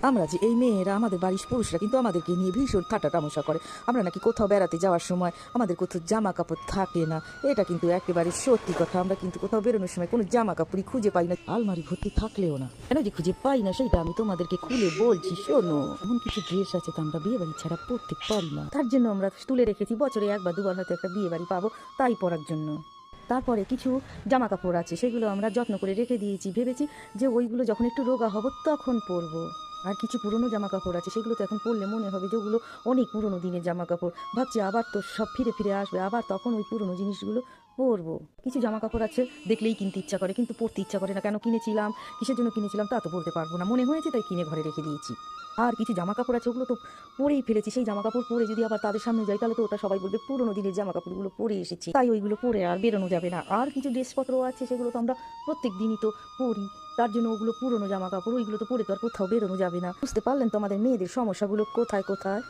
আমরা যে এই মেয়েরা, আমাদের বাড়ির পুরুষরা কিন্তু আমাদেরকে নিয়ে ভীষণ ঠাট্টা তামাশা করে। আমরা নাকি কোথাও বেড়াতে যাওয়ার সময় আমাদের কোথাও জামা কাপড় থাকে না। এটা কিন্তু একেবারে সত্যি কথা। আমরা কিন্তু কোথাও বেরোনোর সময় কোনো জামা কাপড়ই খুঁজে পাই না, আলমারি ভর্তি থাকলেও না। কেন যে খুঁজে পাই না সেটা আমি তোমাদেরকে খুলে বলছি, শোনো। এমন কিছু ড্রেস আছে তো আমরা বিয়ে বাড়ি ছাড়া পরতে পারি না। তার জন্য আমরা তুলে রেখেছি, বছরে একবার দুবার হয়তো একটা বিয়ে বাড়ি পাবো, তাই পরার জন্য। তারপরে কিছু জামা কাপড় আছে, সেগুলো আমরা যত্ন করে রেখে দিয়েছি, ভেবেছি যে ওইগুলো যখন একটু রোগা হব তখন পরবো। আর কিছু পুরনো জামা কাপড় আছে, সেগুলো তো এখন পরলে মনে হবে যে ওগুলো অনেক পুরনো দিনের জামা কাপড়। ভাবছি আবার তো সব ফিরে ফিরে আসবে, আবার তখন ওই পুরনো জিনিসগুলো পরবো। কিছু জামা কাপড় আছে দেখলেই কিনতে ইচ্ছা করে, কিন্তু পরতে ইচ্ছা করে না। কেন কিনেছিলাম, কিসের জন্য কিনেছিলাম তা তো বলতে পারবো না, মনে হয়েছে তাই কিনে ঘরে রেখে দিয়েছি। আর কিছু জামা কাপড় আছে ওগুলো তো পরেই ফেলেছি, সেই জামা কাপড় পরে যদি আবার তাদের সামনে যাই তাহলে তো ওটা সবাই বলবে পুরোনো দিনের জামা কাপড়গুলো পরে এসেছি, তাই ওইগুলো পরে আর বেরোনো যাবে না। আর কিছু ড্রেসপত্র আছে সেগুলো তো আমরা প্রত্যেক দিনই তো পরি, তার জন্য ওগুলো পুরনো জামা কাপড়, ওইগুলো তো পরে তো আর কোথাও বেরোনো যাবে না। বুঝতে পারলেন তো আমাদের মেয়েদের সমস্যাগুলো কোথায় কোথায়।